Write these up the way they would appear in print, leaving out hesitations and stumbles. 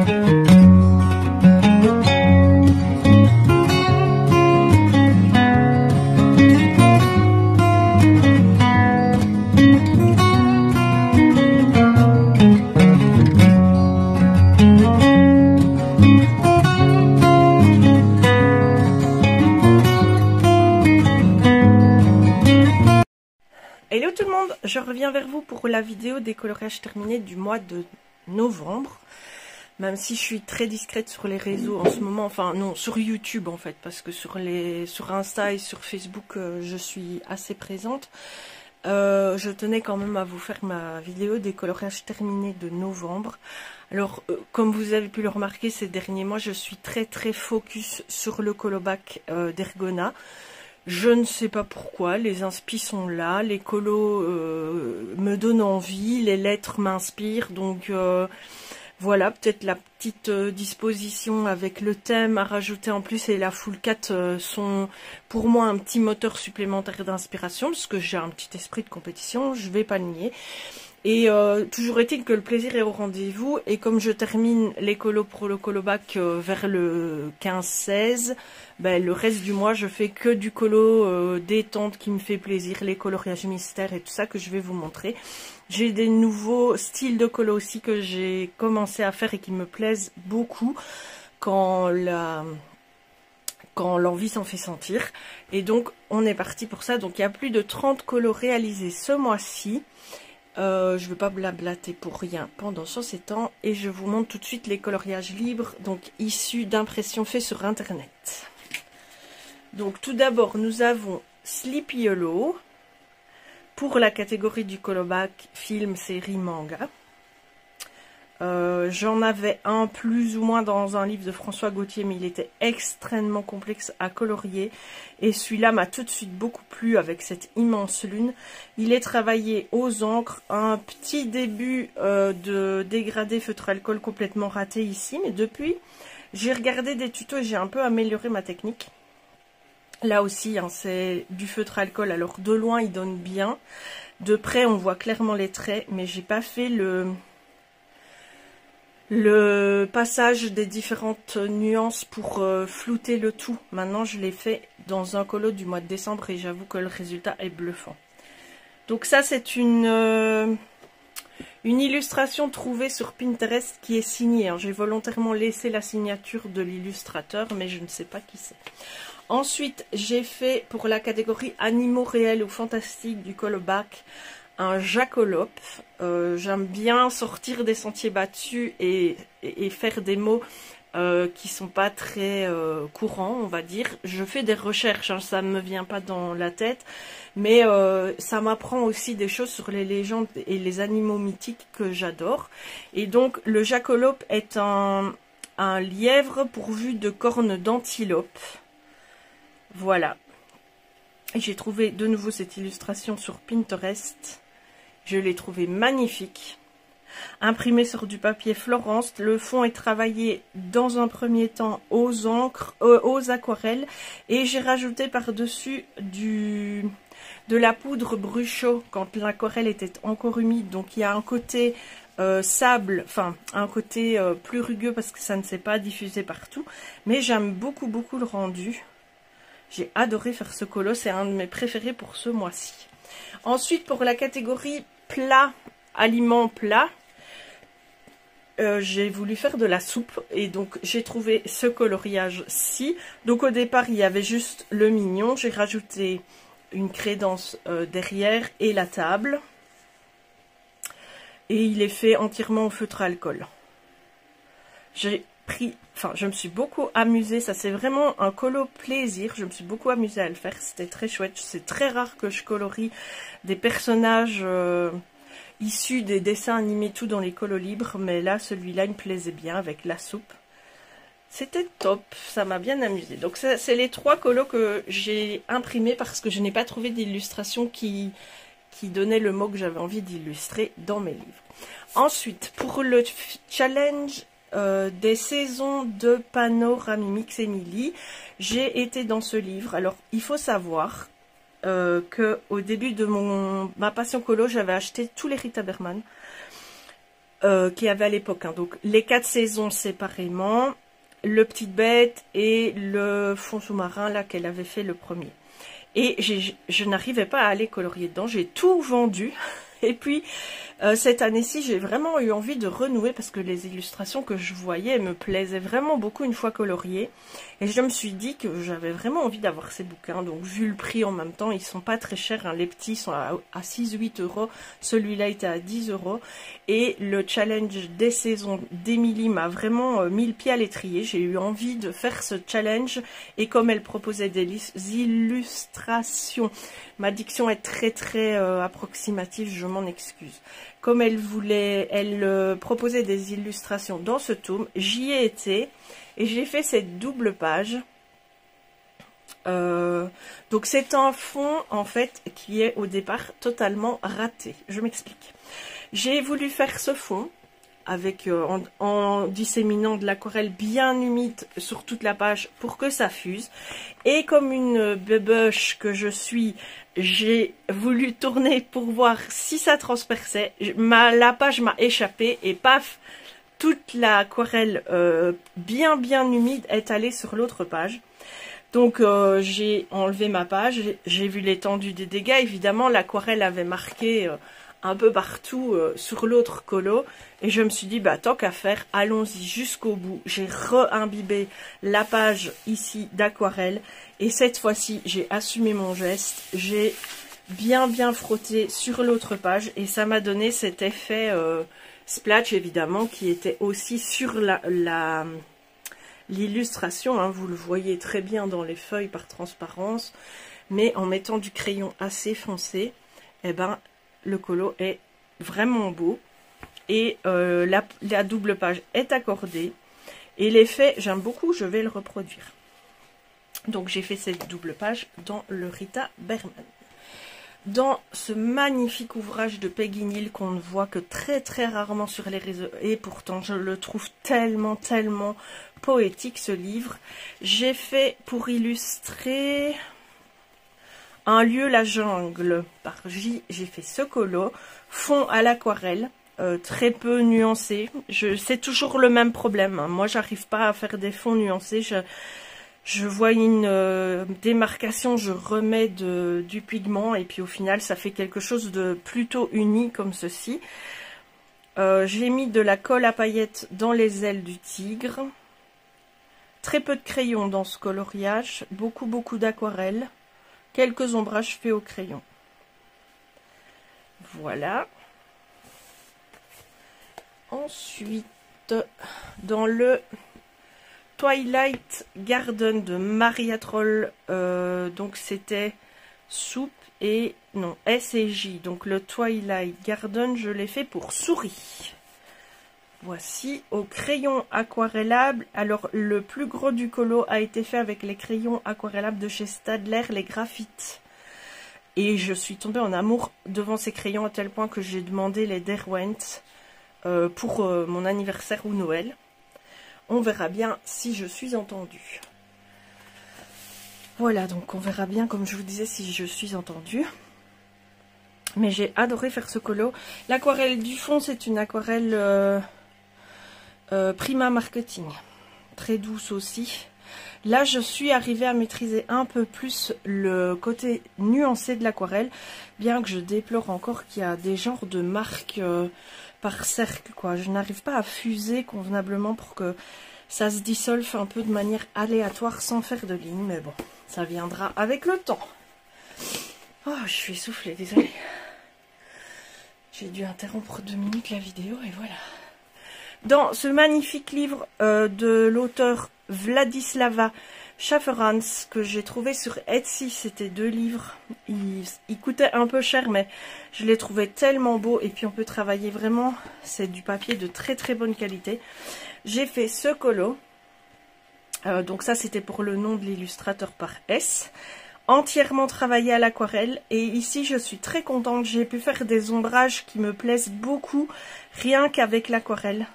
Hello tout le monde, je reviens vers vous pour la vidéo des colorages terminés du mois de novembre. Même si je suis très discrète sur les réseaux en ce moment, enfin non, sur YouTube en fait, parce que sur Insta et sur Facebook, je suis assez présente. Je tenais quand même à vous faire ma vidéo des colorages terminés de novembre. Alors, comme vous avez pu le remarquer ces derniers mois, je suis très focus sur le Colobac d'Ergona. Je ne sais pas pourquoi, les inspi sont là, les colos me donnent envie, les lettres m'inspirent, donc voilà, peut-être la petite disposition avec le thème à rajouter en plus et la full 4 sont pour moi un petit moteur supplémentaire d'inspiration, parce que j'ai un petit esprit de compétition, je vais pas le nier. Et toujours est-il que le plaisir est au rendez-vous, et comme je termine les colos pour le Colobac vers le 15-16, ben, le reste du mois je fais que du colo détente qui me fait plaisir, les coloriages mystères et tout ça que je vais vous montrer. J'ai des nouveaux styles de colo aussi que j'ai commencé à faire et qui me plaisent beaucoup quand l'envie s'en fait sentir. Et donc on est parti pour ça, donc il y a plus de 30 colos réalisés ce mois-ci. Je ne vais pas blablater pour rien pendant 107 ans et je vous montre tout de suite les coloriages libres, donc issus d'impressions faites sur internet. Donc tout d'abord nous avons Sleepy Yellow pour la catégorie du Colobac film, série, manga. J'en avais un plus ou moins dans un livre de François Gauthier, mais il était extrêmement complexe à colorier. Et celui-là m'a tout de suite beaucoup plu avec cette immense lune. Il est travaillé aux encres, un petit début de dégradé feutre alcool complètement raté ici. Mais depuis, j'ai regardé des tutos et j'ai un peu amélioré ma technique. Là aussi, hein, c'est du feutre alcool. Alors de loin, il donne bien. De près, on voit clairement les traits, mais j'ai pas fait le passage des différentes nuances pour flouter le tout. Maintenant je l'ai fait dans un colo du mois de décembre et j'avoue que le résultat est bluffant. Donc ça c'est une illustration trouvée sur Pinterest qui est signée. J'ai volontairement laissé la signature de l'illustrateur mais je ne sais pas qui c'est. Ensuite j'ai fait pour la catégorie animaux réels ou fantastiques du Colobac un jacolope. J'aime bien sortir des sentiers battus et faire des mots qui sont pas très courants, on va dire. Je fais des recherches, hein, ça ne me vient pas dans la tête, mais ça m'apprend aussi des choses sur les légendes et les animaux mythiques que j'adore. Et donc le jacolope est un lièvre pourvu de cornes d'antilope. Voilà. J'ai trouvé de nouveau cette illustration sur Pinterest. Je l'ai trouvé magnifique. Imprimé sur du papier Florence. Le fond est travaillé dans un premier temps aux encres, aux aquarelles. Et j'ai rajouté par-dessus de la poudre Bruchot quand l'aquarelle était encore humide. Donc il y a un côté sable, enfin un côté plus rugueux parce que ça ne s'est pas diffusé partout. Mais j'aime beaucoup le rendu. J'ai adoré faire ce colo, c'est un de mes préférés pour ce mois-ci. Ensuite, pour la catégorie plat, aliments plats, j'ai voulu faire de la soupe et donc j'ai trouvé ce coloriage-ci. Donc au départ, il y avait juste le mignon, j'ai rajouté une crédence derrière et la table. Et il est fait entièrement au feutre alcool. Je me suis beaucoup amusée, ça c'est vraiment un colo plaisir, je me suis beaucoup amusée à le faire, c'était très chouette. C'est très rare que je colorie des personnages issus des dessins animés tout dans les colos libres, mais là celui-là il me plaisait bien avec la soupe. C'était top, ça m'a bien amusée. Donc c'est les 3 colos que j'ai imprimés parce que je n'ai pas trouvé d'illustration qui donnait le mot que j'avais envie d'illustrer dans mes livres. Ensuite, pour le challenge des saisons de Panorama Mix Emily, j'ai été dans ce livre. Alors il faut savoir que au début de ma passion colo, j'avais acheté tous les Rita Berman qu'il y avait à l'époque. Hein. Donc les 4 saisons séparément, le Petite Bête et le fond sous-marin là qu'elle avait fait le premier. Et je n'arrivais pas à aller colorier dedans, j'ai tout vendu. Et puis cette année-ci, j'ai vraiment eu envie de renouer parce que les illustrations que je voyais me plaisaient vraiment beaucoup une fois coloriées. Et je me suis dit que j'avais vraiment envie d'avoir ces bouquins. Donc vu le prix en même temps, ils sont pas très chers. Hein. Les petits sont à 6-8 euros. Celui-là était à 10 euros. Et le challenge des saisons d'Émilie m'a vraiment mis le pied à l'étrier. J'ai eu envie de faire ce challenge. Et comme elle proposait des illustrations, ma diction est très approximative, je m'en excuse. Comme elle proposait des illustrations dans ce tome, j'y ai été et j'ai fait cette double page. Donc c'est un fond en fait qui est au départ totalement raté. Je m'explique. J'ai voulu faire ce fond avec en disséminant de l'aquarelle bien humide sur toute la page pour que ça fuse. Et comme une bébêche que je suis, j'ai voulu tourner pour voir si ça transperçait. La page m'a échappé et paf, toute l'aquarelle bien humide est allée sur l'autre page. Donc j'ai enlevé ma page, j'ai vu l'étendue des dégâts. Évidemment, l'aquarelle avait marqué un peu partout sur l'autre colo. Et je me suis dit, bah tant qu'à faire, allons-y jusqu'au bout. J'ai re-imbibé la page ici d'aquarelle. Et cette fois-ci, j'ai assumé mon geste. J'ai bien frotté sur l'autre page. Et ça m'a donné cet effet splash, évidemment, qui était aussi sur l'illustration. Hein. Vous le voyez très bien dans les feuilles par transparence. Mais en mettant du crayon assez foncé, eh ben, le colo est vraiment beau. Et la double page est accordée. Et l'effet, j'aime beaucoup, je vais le reproduire. Donc j'ai fait cette double page dans le Rita Berman. Dans ce magnifique ouvrage de Peggy Neal qu'on ne voit que très rarement sur les réseaux. Et pourtant je le trouve tellement poétique ce livre. J'ai fait pour illustrer Un lieu la jungle par J. J'ai fait ce colo, fond à l'aquarelle. Très peu nuancé. C'est toujours le même problème. Hein. Moi, j'arrive pas à faire des fonds nuancés. Je vois une démarcation, je remets du pigment et puis au final, ça fait quelque chose de plutôt uni comme ceci. J'ai mis de la colle à paillettes dans les ailes du tigre. Très peu de crayon dans ce coloriage. Beaucoup d'aquarelle. Quelques ombrages faits au crayon. Voilà. Ensuite, dans le Twilight Garden de Maria Troll, donc c'était Soupe et non S et J. Donc le Twilight Garden, je l'ai fait pour Souris. Voici au crayon aquarellable. Alors le plus gros du colo a été fait avec les crayons aquarellables de chez Staedtler, les graphites. Et je suis tombée en amour devant ces crayons à tel point que j'ai demandé les Derwent pour mon anniversaire ou Noël. On verra bien si je suis entendue. Voilà, donc on verra bien, comme je vous disais, si je suis entendue. Mais j'ai adoré faire ce colo. L'aquarelle du fond, c'est une aquarelle Prima Marketing. Très douce aussi. Là, je suis arrivée à maîtriser un peu plus le côté nuancé de l'aquarelle. Bien que je déplore encore qu'il y a des genres de marques par cercle, quoi. Je n'arrive pas à fuser convenablement pour que ça se dissolve un peu de manière aléatoire sans faire de ligne. Mais bon, ça viendra avec le temps. Oh, je suis essoufflée, désolée. J'ai dû interrompre 2 minutes la vidéo et voilà. Dans ce magnifique livre de l'auteur Vladislava Schafferans que j'ai trouvé sur Etsy, c'était 2 livres. Ils coûtaient un peu cher, mais je les trouvais tellement beaux. Et puis on peut travailler vraiment, c'est du papier de très bonne qualité. J'ai fait ce colo. Donc ça, c'était pour le nom de l'illustrateur par S. Entièrement travaillé à l'aquarelle. Et ici, je suis très contente. J'ai pu faire des ombrages qui me plaisent beaucoup, rien qu'avec l'aquarelle.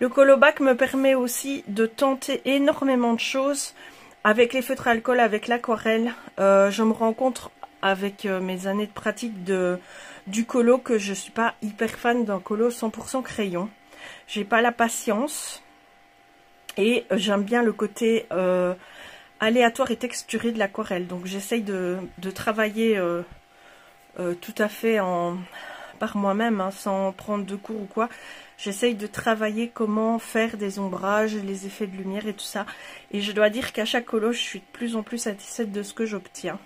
Le colobac me permet aussi de tenter énormément de choses avec les feutres alcool, avec l'aquarelle. Je me rends compte avec mes années de pratique de du colo, que je suis pas hyper fan d'un colo 100% crayon. J'ai pas la patience. Et j'aime bien le côté aléatoire et texturé de l'aquarelle. Donc j'essaye de travailler tout à fait par moi-même, hein, sans prendre de cours ou quoi. J'essaye de travailler comment faire des ombrages, les effets de lumière et tout ça. Et je dois dire qu'à chaque colo, je suis de plus en plus satisfaite de ce que j'obtiens.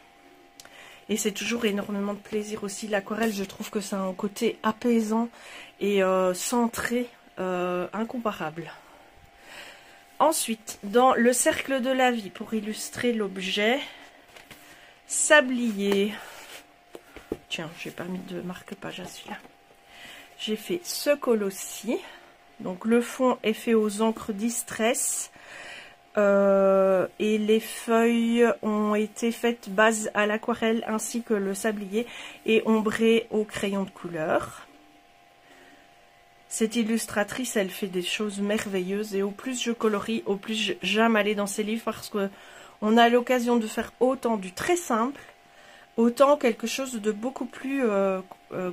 Et c'est toujours énormément de plaisir aussi. L'aquarelle, je trouve que c'est un côté apaisant et centré, incomparable. Ensuite, dans le cercle de la vie, pour illustrer l'objet, sablier. Tiens, j'ai pas mis de marque-page à celui-là. J'ai fait ce colo-ci. Donc le fond est fait aux encres Distress. Et les feuilles ont été faites base à l'aquarelle ainsi que le sablier et ombrées au crayon de couleur. Cette illustratrice, elle fait des choses merveilleuses et au plus je colorie, au plus j'aime aller dans ses livres parce que on a l'occasion de faire autant du très simple, autant quelque chose de beaucoup plus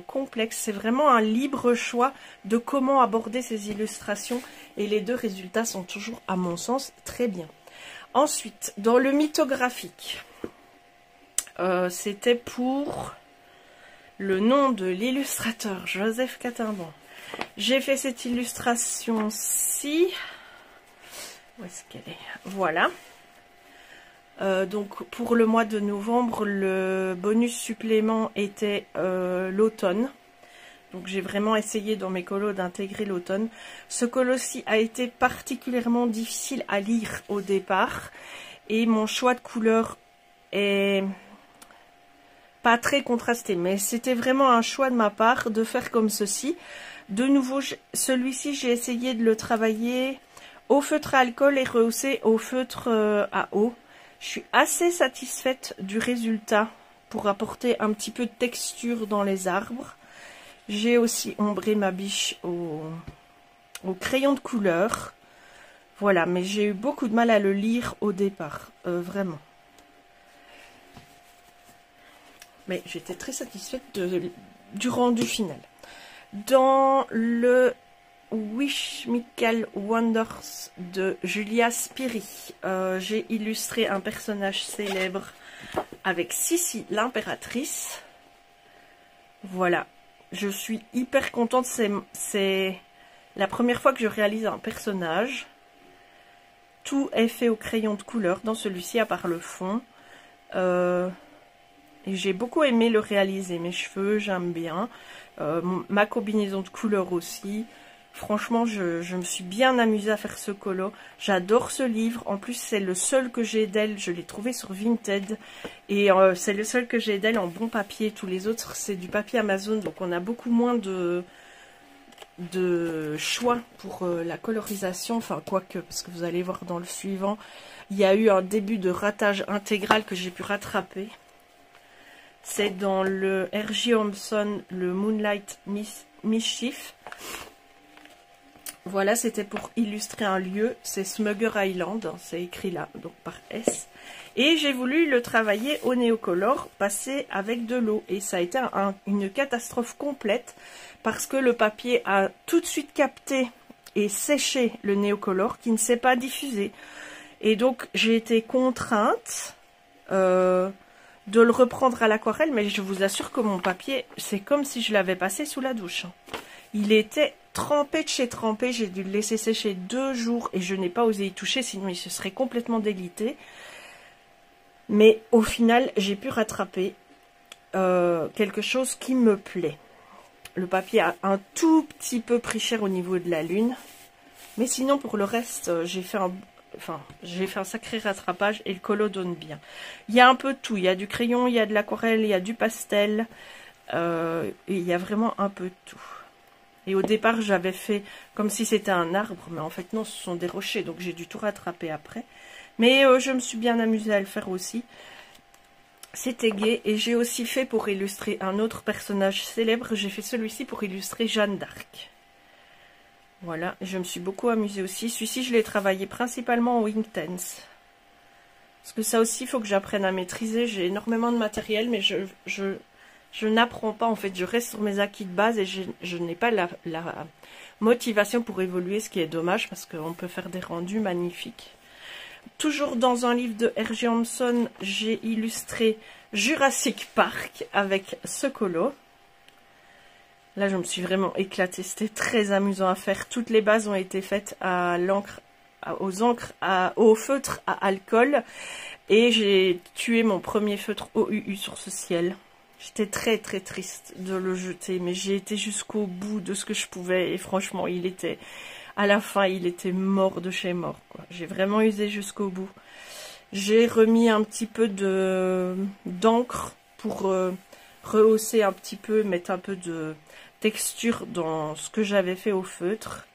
complexe. C'est vraiment un libre choix de comment aborder ces illustrations et les deux résultats sont toujours, à mon sens, très bien. Ensuite, dans le mythographique, c'était pour le nom de l'illustrateur Joseph Catimban. J'ai fait cette illustration-ci. Où est-ce qu'elle est? Voilà. Donc pour le mois de novembre, le bonus supplément était l'automne. Donc j'ai vraiment essayé dans mes colos d'intégrer l'automne. Ce colo-ci a été particulièrement difficile à lire au départ. Et mon choix de couleur est pas très contrasté. Mais c'était vraiment un choix de ma part de faire comme ceci. De nouveau, celui-ci, j'ai essayé de le travailler au feutre à alcool et rehausser au feutre à eau. Je suis assez satisfaite du résultat pour apporter un petit peu de texture dans les arbres. J'ai aussi ombré ma biche au crayon de couleur. Voilà, mais j'ai eu beaucoup de mal à le lire au départ, vraiment. Mais j'étais très satisfaite du rendu final. Dans le Wish Michael Wonders de Julia Spiri, j'ai illustré un personnage célèbre avec Sissi l'impératrice. Voilà, je suis hyper contente, c'est la première fois que je réalise un personnage. Tout est fait au crayon de couleur dans celui-ci à part le fond. Et j'ai beaucoup aimé le réaliser, mes cheveux, j'aime bien. Ma combinaison de couleurs aussi. Franchement, je me suis bien amusée à faire ce colo. J'adore ce livre. En plus, c'est le seul que j'ai d'elle. Je l'ai trouvé sur Vinted. Et c'est le seul que j'ai d'elle en bon papier. Tous les autres, c'est du papier Amazon. Donc, on a beaucoup moins de choix pour la colorisation. Enfin, quoique, parce que vous allez voir dans le suivant, il y a eu un début de ratage intégral que j'ai pu rattraper. C'est dans le R.J. Thompson, le Moonlight Mischief. Voilà, c'était pour illustrer un lieu. C'est Smugger Island, c'est écrit là, donc par S. Et j'ai voulu le travailler au néocolor, passer avec de l'eau. Et ça a été une catastrophe complète parce que le papier a tout de suite capté et séché le néocolor qui ne s'est pas diffusé. Et donc, j'ai été contrainte de le reprendre à l'aquarelle, mais je vous assure que mon papier, c'est comme si je l'avais passé sous la douche. Il était trempé de chez trempé, j'ai dû le laisser sécher 2 jours et je n'ai pas osé y toucher, sinon il se serait complètement délité. Mais au final, j'ai pu rattraper quelque chose qui me plaît. Le papier a un tout petit peu pris cher au niveau de la lune, mais sinon pour le reste, j'ai fait un sacré rattrapage et le colo donne bien. Il y a un peu de tout, il y a du crayon, il y a de l'aquarelle, il y a du pastel, et il y a vraiment un peu de tout. Et au départ, j'avais fait comme si c'était un arbre, mais en fait non, ce sont des rochers, donc j'ai dû tout rattraper après. Mais je me suis bien amusée à le faire aussi. C'était gai, et j'ai aussi fait pour illustrer un autre personnage célèbre, j'ai fait celui-ci pour illustrer Jeanne d'Arc. Voilà, je me suis beaucoup amusée aussi. Celui-ci, je l'ai travaillé principalement en Inktense. Parce que ça aussi, il faut que j'apprenne à maîtriser. J'ai énormément de matériel, mais je Je n'apprends pas, en fait, je reste sur mes acquis de base et je n'ai pas la motivation pour évoluer, ce qui est dommage parce qu'on peut faire des rendus magnifiques. Toujours dans un livre de R.J. Hampson, j'ai illustré Jurassic Park avec ce colo. Là, je me suis vraiment éclatée, c'était très amusant à faire. Toutes les bases ont été faites à l'encre, au feutre à alcool. Et j'ai tué mon premier feutre OUU sur ce ciel. J'étais très très triste de le jeter, mais j'ai été jusqu'au bout de ce que je pouvais. Et franchement, à la fin, il était mort de chez mort, quoi. J'ai vraiment usé jusqu'au bout. J'ai remis un petit peu d'encre pour rehausser un petit peu, mettre un peu de texture dans ce que j'avais fait au feutre.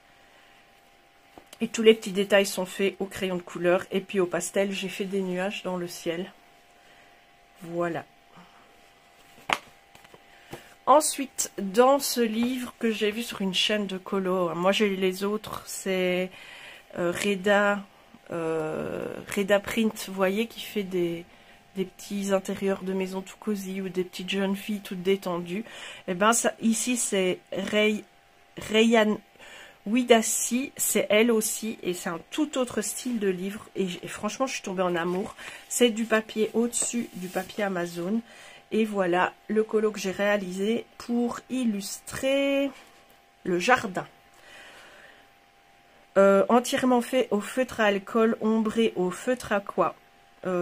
Et tous les petits détails sont faits au crayon de couleur. Et puis au pastel, j'ai fait des nuages dans le ciel. Voilà. Ensuite, dans ce livre que j'ai vu sur une chaîne de colo, moi j'ai les autres, c'est Reda Print, vous voyez, qui fait des petits intérieurs de maison tout cosy ou des petites jeunes filles toutes détendues. Et ben ça, ici c'est Rayan Widassi, c'est elle aussi, et c'est un tout autre style de livre. Et franchement, je suis tombée en amour. C'est du papier au-dessus du papier Amazon. Et voilà le colo que j'ai réalisé pour illustrer le jardin. Entièrement fait au feutre à alcool, ombré au feutre aqua.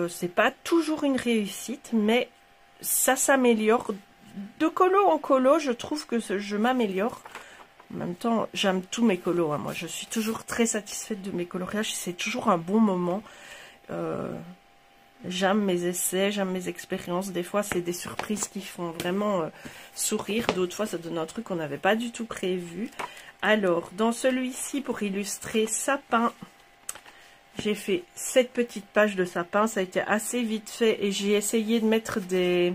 C'est pas toujours une réussite, mais ça s'améliore. De colo en colo, je trouve que je m'améliore. En même temps, j'aime tous mes colos, hein. Moi, je suis toujours très satisfaite de mes coloriages. C'est toujours un bon moment. J'aime mes essais, j'aime mes expériences. Des fois, c'est des surprises qui font vraiment sourire. D'autres fois, ça donne un truc qu'on n'avait pas du tout prévu. Alors, dans celui-ci, pour illustrer sapin, j'ai fait cette petite page de sapin. Ça a été assez vite fait et j'ai essayé de mettre des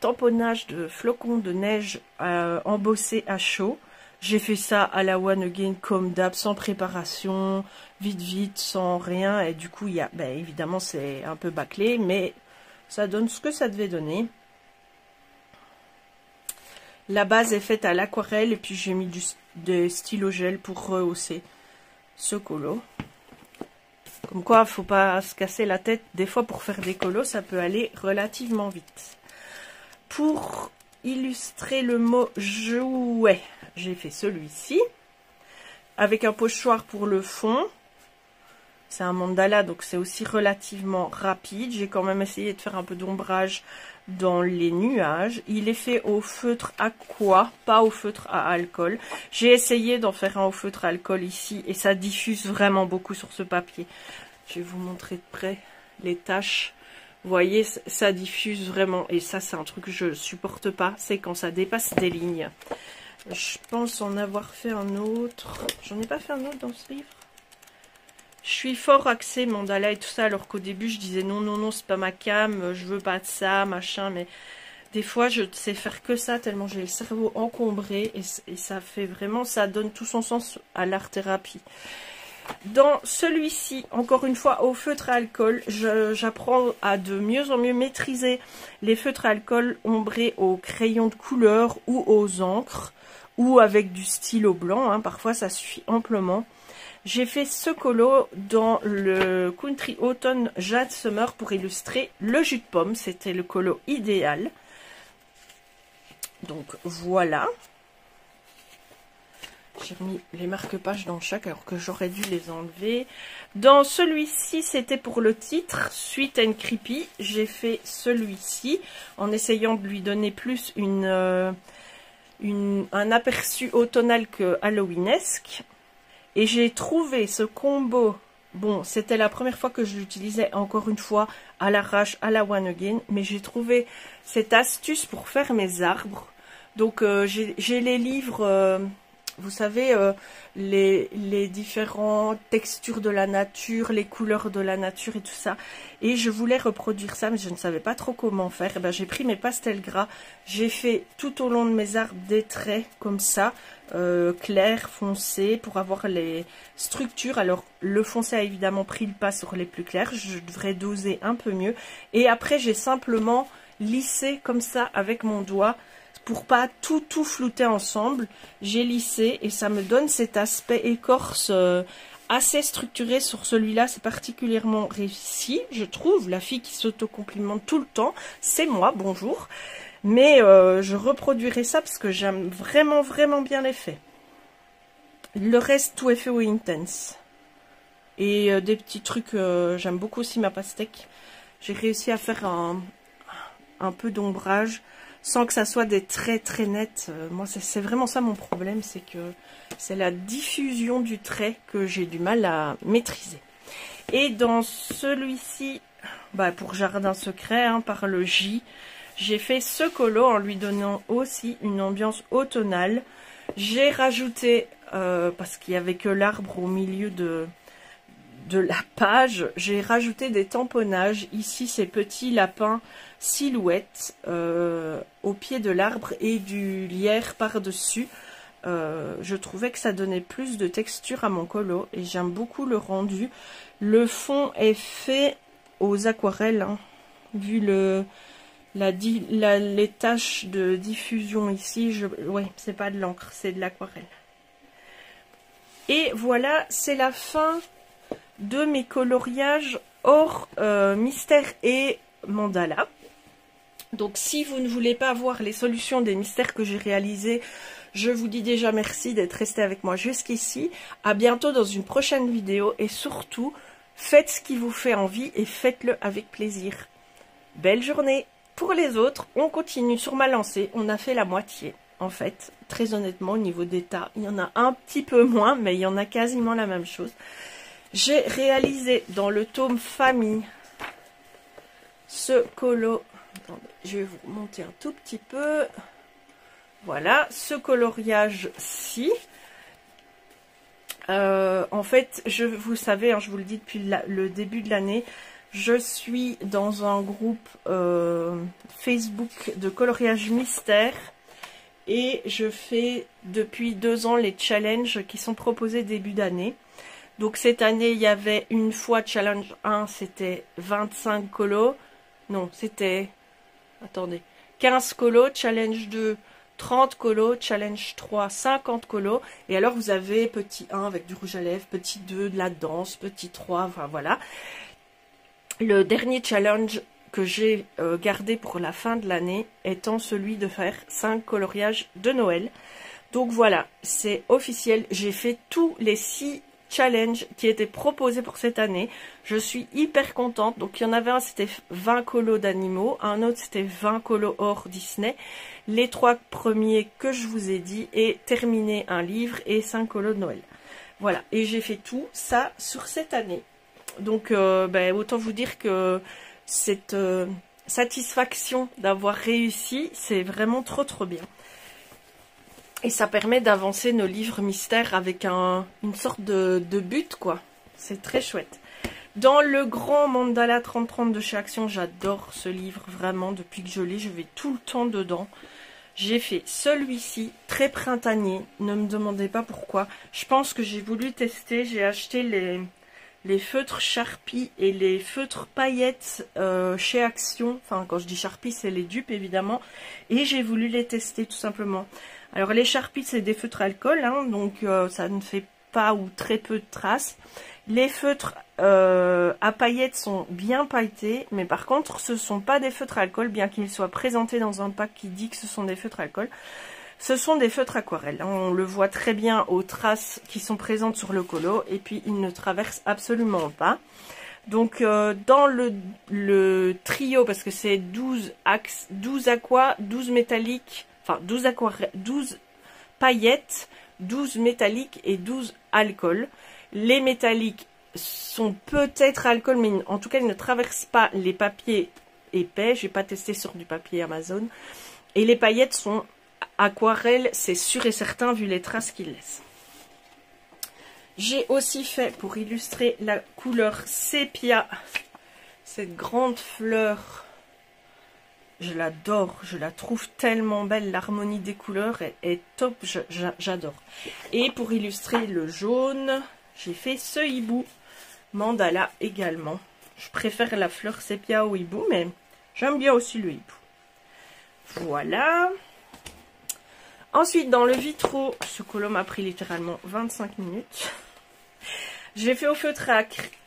tamponnages de flocons de neige embossés à chaud. J'ai fait ça à la One Again comme d'hab, sans préparation, vite, sans rien. Et du coup, évidemment, c'est un peu bâclé, mais ça donne ce que ça devait donner. La base est faite à l'aquarelle et puis j'ai mis des stylos gel pour rehausser ce colo. Comme quoi, faut pas se casser la tête. Des fois, pour faire des colos, ça peut aller relativement vite. Pour illustrer le mot jouet, j'ai fait celui-ci. Avec un pochoir pour le fond. C'est un mandala, donc c'est aussi relativement rapide. J'ai quand même essayé de faire un peu d'ombrage dans les nuages. Il est fait au feutre aqua, pas au feutre à alcool. J'ai essayé d'en faire un au feutre à alcool ici et ça diffuse vraiment beaucoup sur ce papier. Je vais vous montrer de près les taches. Vous voyez, ça diffuse vraiment et ça c'est un truc que je supporte pas, c'est quand ça dépasse des lignes. Je pense en avoir fait un autre. J'en ai pas fait un autre dans ce livre. Je suis fort axée mandala et tout ça, alors qu'au début je disais non, c'est pas ma cam, je veux pas de ça, machin, mais des fois je sais faire que ça tellement j'ai le cerveau encombré et ça fait vraiment, ça donne tout son sens à l'art-thérapie. Dans celui-ci, encore une fois, au feutre à alcool, j'apprends à de mieux en mieux maîtriser les feutres à alcool ombrés au crayon de couleur ou aux encres ou avec du stylo blanc, hein, parfois ça suffit amplement. J'ai fait ce colo dans le Country Autumn Jade Summer pour illustrer le jus de pomme. C'était le colo idéal. Donc voilà. J'ai remis les marque-pages dans chaque alors que j'aurais dû les enlever. Dans celui-ci, c'était pour le titre Sweet and Creepy. J'ai fait celui-ci en essayant de lui donner plus un aperçu automnal que halloweenesque. Et j'ai trouvé ce combo, bon, c'était la première fois que je l'utilisais, encore une fois, à l'arrache, à la One Again, mais j'ai trouvé cette astuce pour faire mes arbres. Donc, j'ai les livres, vous savez, les différentes textures de la nature, les couleurs de la nature et tout ça. Et je voulais reproduire ça, mais je ne savais pas trop comment faire. Et ben, j'ai pris mes pastels gras, j'ai fait tout au long de mes arbres des traits comme ça. Clair, foncé, pour avoir les structures. Alors le foncé a évidemment pris le pas sur les plus clairs, je devrais doser un peu mieux et après j'ai simplement lissé comme ça avec mon doigt pour pas tout flouter ensemble. J'ai lissé et ça me donne cet aspect écorce assez structuré sur celui-là. C'est particulièrement réussi, je trouve. La fille qui s'auto-complimente tout le temps, c'est moi, bonjour. Mais je reproduirai ça parce que j'aime vraiment bien l'effet. Le reste, tout est fait au Intense. Et des petits trucs, j'aime beaucoup aussi ma pastèque. J'ai réussi à faire un peu d'ombrage sans que ça soit des traits très nets. Moi, c'est vraiment ça mon problème, c'est que c'est la diffusion du trait que j'ai du mal à maîtriser. Et dans celui-ci, bah, pour Jardin Secret, hein, par le J, j'ai fait ce colo en lui donnant aussi une ambiance automnale. J'ai rajouté, parce qu'il n'y avait que l'arbre au milieu de la page, j'ai rajouté des tamponnages. Ici, ces petits lapins silhouettes au pied de l'arbre et du lierre par-dessus. Je trouvais que ça donnait plus de texture à mon colo et j'aime beaucoup le rendu. Le fond est fait aux aquarelles, hein, vu les taches de diffusion ici. Ouais, c'est pas de l'encre, c'est de l'aquarelle. Et voilà, c'est la fin de mes coloriages hors mystère et mandala. Donc si vous ne voulez pas voir les solutions des mystères que j'ai réalisés, je vous dis déjà merci d'être resté avec moi jusqu'ici. À bientôt dans une prochaine vidéo et surtout, faites ce qui vous fait envie et faites-le avec plaisir. Belle journée. Pour les autres, on continue sur ma lancée. On a fait la moitié. En fait, très honnêtement, au niveau des tas, il y en a un petit peu moins, mais il y en a quasiment la même chose. J'ai réalisé dans le tome famille ce colo. Attendez, je vais vous remonter un tout petit peu. Voilà, ce coloriage-ci. En fait, vous savez, hein, je vous le dis depuis le début de l'année, je suis dans un groupe Facebook de coloriage mystère. Et je fais depuis 2 ans les challenges qui sont proposés début d'année. Donc cette année, il y avait une fois challenge 1, c'était 25 colos. Non, c'était... Attendez. 15 colos, challenge 2, 30 colos, challenge 3, 50 colos. Et alors vous avez petit 1 avec du rouge à lèvres, petit 2 de la danse, petit 3, enfin voilà. Le dernier challenge que j'ai gardé pour la fin de l'année étant celui de faire 5 coloriages de Noël. Donc voilà, c'est officiel. J'ai fait tous les 6 challenges qui étaient proposés pour cette année. Je suis hyper contente. Donc il y en avait un, c'était 20 colos d'animaux. Un autre, c'était 20 colos hors Disney. Les 3 premiers que je vous ai dit. Et terminer un livre et 5 colos de Noël. Voilà, et j'ai fait tout ça sur cette année. Donc autant vous dire que cette satisfaction d'avoir réussi, c'est vraiment trop bien. Et ça permet d'avancer nos livres mystères avec une sorte de but, quoi. C'est très chouette. Dans le grand mandala 3030 de chez Action, j'adore ce livre, vraiment. Depuis que je l'ai, je vais tout le temps dedans. J'ai fait celui-ci, très printanier. Ne me demandez pas pourquoi. Je pense que j'ai voulu tester. J'ai acheté les feutres Sharpie et les feutres paillettes chez Action. Enfin, quand je dis Sharpie, c'est les dupes, évidemment. Et j'ai voulu les tester, tout simplement. Alors, les Sharpie, c'est des feutres alcool, hein, donc ça ne fait pas ou très peu de traces. Les feutres à paillettes sont bien pailletés, mais par contre, ce ne sont pas des feutres alcool, bien qu'ils soient présentés dans un pack qui dit que ce sont des feutres alcool. Ce sont des feutres aquarelles. On le voit très bien aux traces qui sont présentes sur le colo, et puis ils ne traversent absolument pas. Donc dans le trio, parce que c'est 12 aqua, 12 métalliques, enfin 12 paillettes, 12 métalliques et 12 alcool. Les métalliques sont peut-être alcool, mais en tout cas ils ne traversent pas les papiers épais. J'ai pas testé sur du papier Amazon. Et les paillettes sont aquarelle, c'est sûr et certain vu les traces qu'il laisse. J'ai aussi fait, pour illustrer la couleur sépia, cette grande fleur. Je l'adore, je la trouve tellement belle, l'harmonie des couleurs est top, j'adore. Et pour illustrer le jaune, j'ai fait ce hibou mandala également. Je préfère la fleur sépia au hibou, mais j'aime bien aussi le hibou. Voilà. Ensuite, dans le Vitro, ce colo m'a pris littéralement 25 minutes. J'ai fait au feutre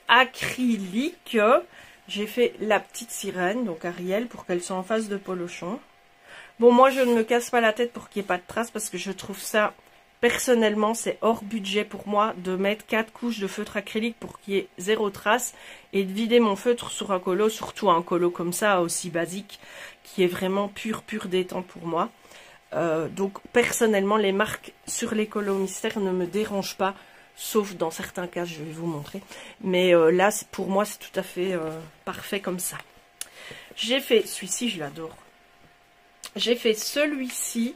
acrylique. J'ai fait la petite sirène, donc Ariel, pour qu'elle soit en face de Polochon. Bon, moi, je ne me casse pas la tête pour qu'il n'y ait pas de traces, parce que je trouve ça, personnellement, c'est hors budget pour moi de mettre 4 couches de feutre acrylique pour qu'il y ait 0 trace et de vider mon feutre sur un colo, surtout un colo comme ça, aussi basique, qui est vraiment pur détente pour moi. Donc personnellement les marques sur les colos mystères ne me dérangent pas, sauf dans certains cas, je vais vous montrer, mais là pour moi c'est tout à fait parfait comme ça. J'ai fait celui-ci, je l'adore. J'ai fait celui-ci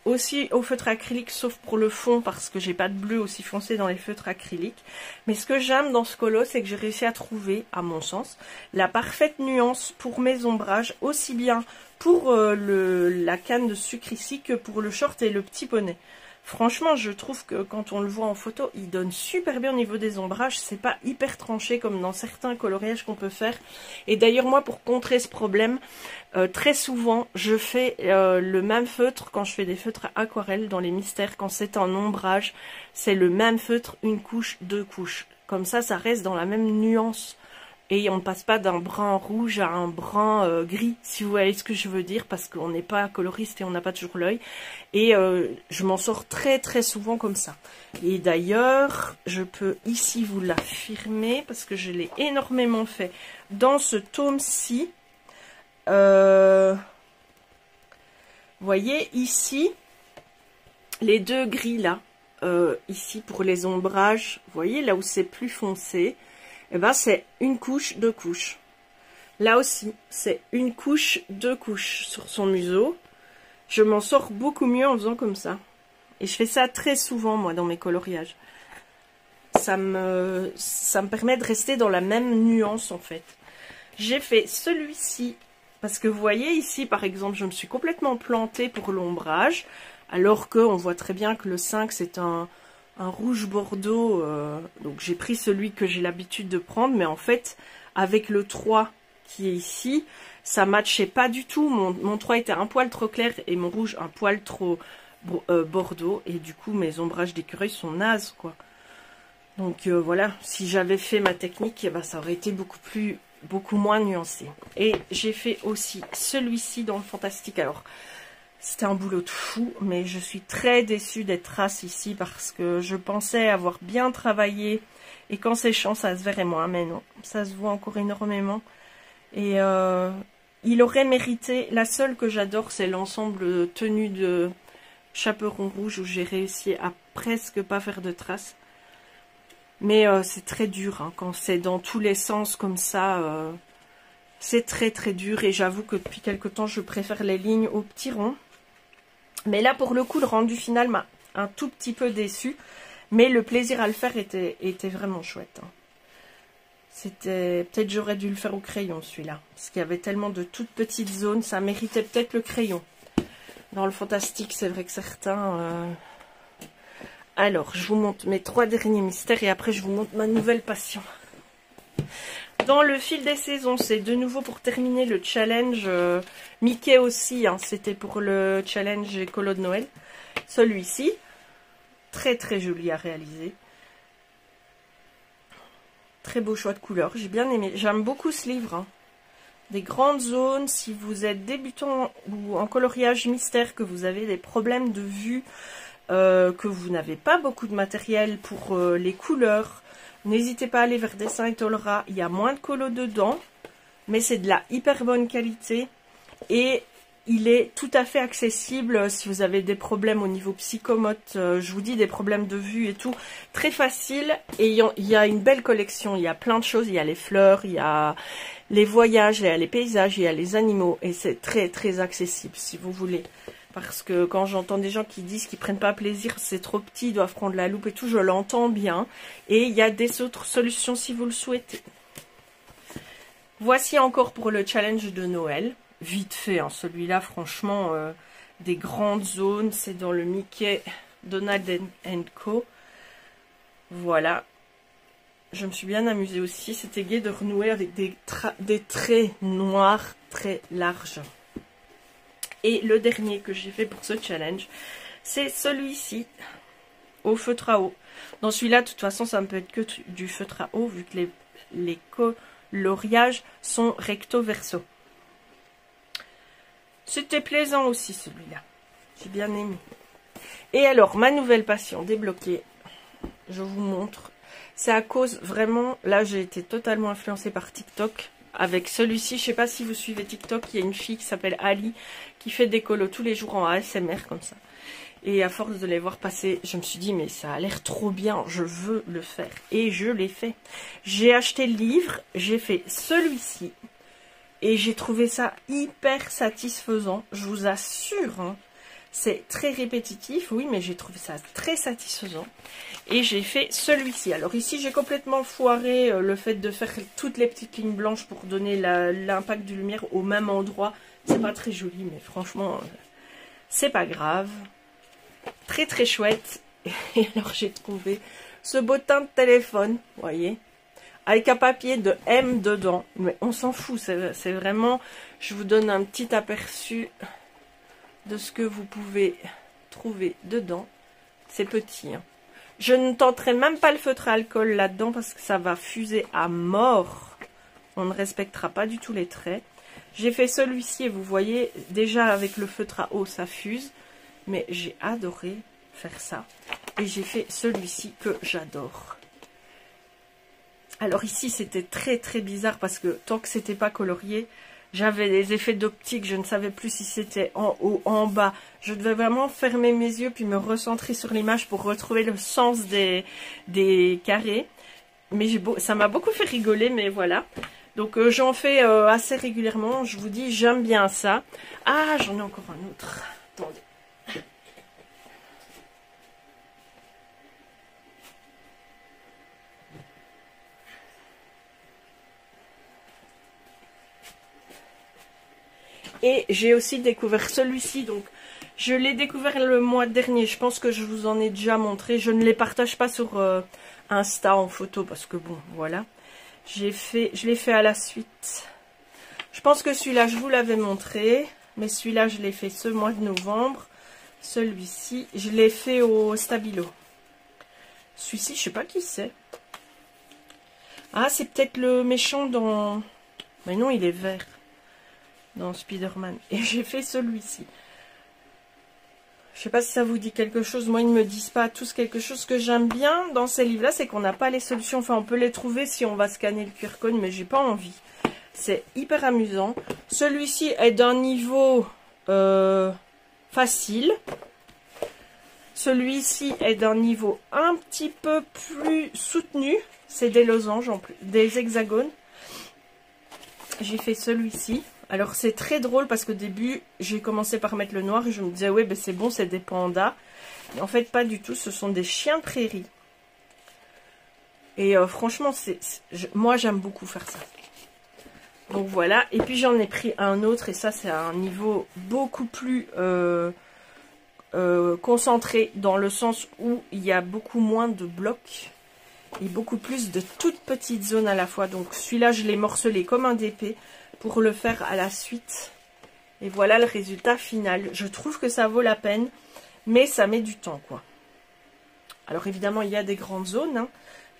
aussi au feutre acrylique, sauf pour le fond parce que j'ai pas de bleu aussi foncé dans les feutres acryliques. Mais ce que j'aime dans ce colo, c'est que j'ai réussi à trouver, à mon sens, la parfaite nuance pour mes ombrages, aussi bien pour la canne de sucre ici que pour le short et le petit bonnet. Franchement, je trouve que quand on le voit en photo, il donne super bien au niveau des ombrages. C'est pas hyper tranché comme dans certains coloriages qu'on peut faire. Et d'ailleurs, moi, pour contrer ce problème, très souvent, je fais le même feutre quand je fais des feutres aquarelles dans les mystères. Quand c'est en ombrage, c'est le même feutre, une couche, 2 couches. Comme ça reste dans la même nuance. Et on ne passe pas d'un brun rouge à un brun gris, si vous voyez ce que je veux dire, parce qu'on n'est pas coloriste et on n'a pas toujours l'œil. Et je m'en sors très souvent comme ça. Et d'ailleurs, je peux ici vous l'affirmer, parce que je l'ai énormément fait dans ce tome-ci. Vous voyez ici, les 2 gris là, ici pour les ombrages, vous voyez là où c'est plus foncé. Et ben c'est une couche, 2 couches. Là aussi, c'est une couche, 2 couches sur son museau. Je m'en sors beaucoup mieux en faisant comme ça. Et je fais ça très souvent, moi, dans mes coloriages. Ça me permet de rester dans la même nuance, en fait. J'ai fait celui-ci, parce que vous voyez ici, par exemple, je me suis complètement plantée pour l'ombrage, alors qu'on voit très bien que le 5, c'est un rouge bordeaux, donc j'ai pris celui que j'ai l'habitude de prendre, mais en fait avec le 3 qui est ici, ça matchait pas du tout. Mon 3 était un poil trop clair et mon rouge un poil trop bordeaux, et du coup mes ombrages d'écureuil sont nazes quoi. Donc voilà, si j'avais fait ma technique, eh ben, ça aurait été beaucoup moins nuancé. Et j'ai fait aussi celui-ci dans le fantastique. Alors c'était un boulot de fou, mais je suis très déçue des traces ici parce que je pensais avoir bien travaillé et qu'en séchant ça se verrait moins, mais non, ça se voit encore énormément. Et il aurait mérité, la seule que j'adore c'est l'ensemble tenue de chaperon rouge où j'ai réussi à presque pas faire de traces. Mais c'est très dur, hein, quand c'est dans tous les sens comme ça, c'est très dur et j'avoue que depuis quelque temps je préfère les lignes au petit rond. Mais là, pour le coup, le rendu final m'a un tout petit peu déçu. Mais le plaisir à le faire était vraiment chouette. Hein. C'était peut-être j'aurais dû le faire au crayon, celui-là. Parce qu'il y avait tellement de toutes petites zones. Ça méritait peut-être le crayon. Dans le fantastique, c'est vrai que certains... Alors, je vous montre mes 3 derniers mystères. Et après, je vous montre ma nouvelle passion. Dans le fil des saisons, c'est de nouveau pour terminer le challenge Mickey aussi, hein, c'était pour le challenge écolo de Noël. Celui-ci, très joli à réaliser. Très beau choix de couleurs, j'ai bien aimé. J'aime beaucoup ce livre. Hein. Des grandes zones, si vous êtes débutant ou en coloriage mystère, que vous avez des problèmes de vue, que vous n'avez pas beaucoup de matériel pour les couleurs, n'hésitez pas à aller vers Dessin et Tolera, il y a moins de colos dedans, mais c'est de la hyper bonne qualité et il est tout à fait accessible si vous avez des problèmes au niveau psychomote, je vous dis des problèmes de vue et tout, très facile. Et il y a une belle collection, il y a plein de choses, il y a les fleurs, il y a les voyages, il y a les paysages, il y a les animaux et c'est très accessible si vous voulez. Parce que quand j'entends des gens qui disent qu'ils prennent pas plaisir, c'est trop petit, ils doivent prendre la loupe et tout, je l'entends bien. Et il y a des autres solutions si vous le souhaitez. Voici encore pour le challenge de Noël. Vite fait, hein, celui-là, franchement, des grandes zones. C'est dans le Mickey Donald & Co. Voilà. Je me suis bien amusée aussi. C'était gai de renouer avec des traits noirs très larges. Et le dernier que j'ai fait pour ce challenge, c'est celui-ci, au feutre à eau. Dans celui-là, de toute façon, ça ne peut être que du feutre à eau, vu que les coloriages sont recto-verso. C'était plaisant aussi, celui-là. J'ai bien aimé. Et alors, ma nouvelle passion débloquée, je vous montre. C'est à cause, vraiment, là, j'ai été totalement influencée par TikTok. Avec celui-ci, je sais pas si vous suivez TikTok, il y a une fille qui s'appelle Ali, qui fait des colos tous les jours en ASMR, comme ça. Et à force de les voir passer, je me suis dit, mais ça a l'air trop bien, je veux le faire. Et je l'ai fait. J'ai acheté le livre, j'ai fait celui-ci. Et j'ai trouvé ça hyper satisfaisant, je vous assure. Hein. C'est très répétitif, oui, mais j'ai trouvé ça très satisfaisant. Et j'ai fait celui-ci. Alors ici, j'ai complètement foiré le fait de faire toutes les petites lignes blanches pour donner l'impact de lumière au même endroit. C'est pas très joli, mais franchement, c'est pas grave. Très très chouette. Et alors j'ai trouvé ce bottin de téléphone, vous voyez, avec un papier de M dedans. Mais on s'en fout, c'est vraiment... Je vous donne un petit aperçu de ce que vous pouvez trouver dedans. C'est petit, hein. Je ne tenterai même pas le feutre à alcool là-dedans parce que ça va fuser à mort. On ne respectera pas du tout les traits. J'ai fait celui-ci et vous voyez, déjà avec le feutre à eau, ça fuse. Mais j'ai adoré faire ça. Et j'ai fait celui-ci que j'adore. Alors ici, c'était très très bizarre parce que tant que c'était pas colorié, j'avais des effets d'optique. Je ne savais plus si c'était en haut, en bas. Je devais vraiment fermer mes yeux puis me recentrer sur l'image pour retrouver le sens des carrés. Mais ça m'a beaucoup fait rigoler, mais voilà. Donc j'en fais assez régulièrement. Je vous dis, j'aime bien ça. Ah, j'en ai encore un autre. Attendez. Et j'ai aussi découvert celui-ci, donc je l'ai découvert le mois dernier, je pense que je vous en ai déjà montré. Je ne les partage pas sur Insta en photo parce que bon, voilà. Je l'ai fait à la suite. Je pense que celui-là, je vous l'avais montré, mais celui-là, je l'ai fait ce mois de novembre. Celui-ci, je l'ai fait au Stabilo. Celui-ci, je sais pas qui c'est. Ah, c'est peut-être le méchant dans... Mais non, il est vert. Dans Spider-Man. Et j'ai fait celui-ci. Je sais pas si ça vous dit quelque chose. Moi, ils ne me disent pas tous quelque chose. Ce que j'aime bien dans ces livres-là, c'est qu'on n'a pas les solutions. Enfin, on peut les trouver si on va scanner le QR code, mais j'ai pas envie. C'est hyper amusant. Celui-ci est d'un niveau facile. Celui-ci est d'un niveau un petit peu plus soutenu. C'est des losanges, en plus, des hexagones. J'ai fait celui-ci. Alors c'est très drôle parce qu'au début, j'ai commencé par mettre le noir et je me disais, ouais, ben c'est bon, c'est des pandas. Mais en fait, pas du tout, ce sont des chiens de prairie. Et franchement, moi j'aime beaucoup faire ça. Donc voilà, et puis j'en ai pris un autre et ça c'est à un niveau beaucoup plus concentré dans le sens où il y a beaucoup moins de blocs et beaucoup plus de toutes petites zones à la fois. Donc celui-là, je l'ai morcelé comme un DP pour le faire à la suite. Et voilà le résultat final. Je trouve que ça vaut la peine, mais ça met du temps, quoi. Alors évidemment, il y a des grandes zones, hein.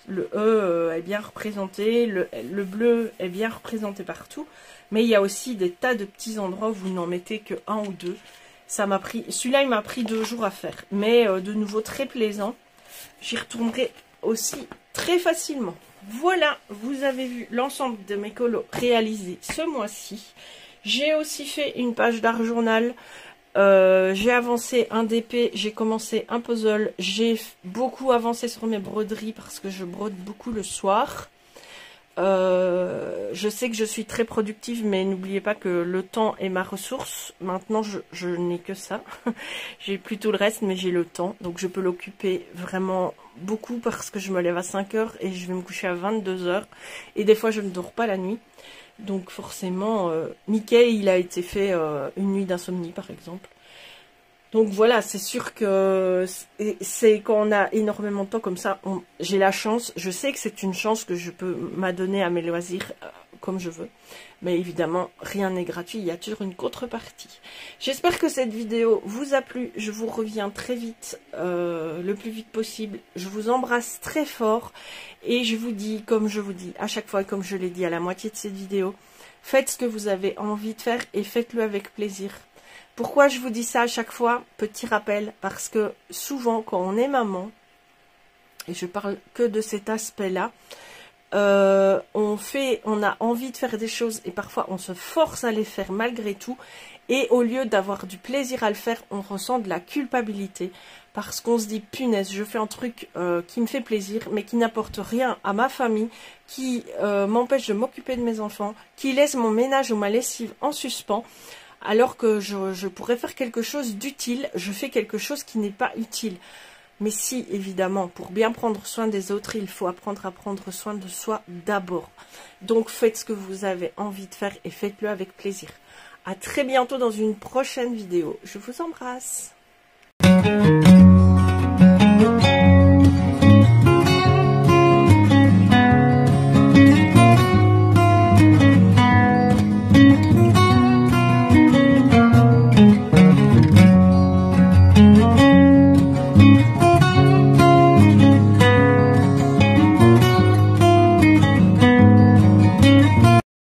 Le E est bien représenté, le bleu est bien représenté partout. Mais il y a aussi des tas de petits endroits où vous n'en mettez que un ou deux. Ça m'a pris, celui-là, il m'a pris 2 jours à faire. Mais de nouveau, très plaisant. J'y retournerai aussi très facilement. Voilà, vous avez vu l'ensemble de mes colos réalisés ce mois-ci. J'ai aussi fait une page d'art journal. J'ai avancé un DP, j'ai commencé un puzzle. J'ai beaucoup avancé sur mes broderies parce que je brode beaucoup le soir. Je sais que je suis très productive, mais n'oubliez pas que le temps est ma ressource. Maintenant, je n'ai que ça. J'ai plutôt le reste, mais j'ai le temps. Donc, je peux l'occuper vraiment beaucoup parce que je me lève à 5 h et je vais me coucher à 22 h. Et des fois, je ne dors pas la nuit. Donc, forcément, Mickey, il a été fait une nuit d'insomnie, par exemple. Donc voilà, c'est sûr que c'est quand on a énormément de temps comme ça, j'ai la chance, je sais que c'est une chance que je peux m'adonner à mes loisirs comme je veux. Mais évidemment, rien n'est gratuit, il y a toujours une contrepartie. J'espère que cette vidéo vous a plu. Je vous reviens très vite, le plus vite possible. Je vous embrasse très fort et je vous dis, comme je vous dis à chaque fois, comme je l'ai dit à la moitié de cette vidéo, faites ce que vous avez envie de faire et faites-le avec plaisir. Pourquoi je vous dis ça à chaque fois? Petit rappel, parce que souvent quand on est maman, et je parle que de cet aspect-là, on a envie de faire des choses et parfois on se force à les faire malgré tout, et au lieu d'avoir du plaisir à le faire, on ressent de la culpabilité parce qu'on se dit punaise, je fais un truc qui me fait plaisir mais qui n'apporte rien à ma famille, qui m'empêche de m'occuper de mes enfants, qui laisse mon ménage ou ma lessive en suspens, alors que je pourrais faire quelque chose d'utile. Je fais quelque chose qui n'est pas utile. Mais si, évidemment, pour bien prendre soin des autres, il faut apprendre à prendre soin de soi d'abord. Donc, faites ce que vous avez envie de faire et faites-le avec plaisir. À très bientôt dans une prochaine vidéo. Je vous embrasse.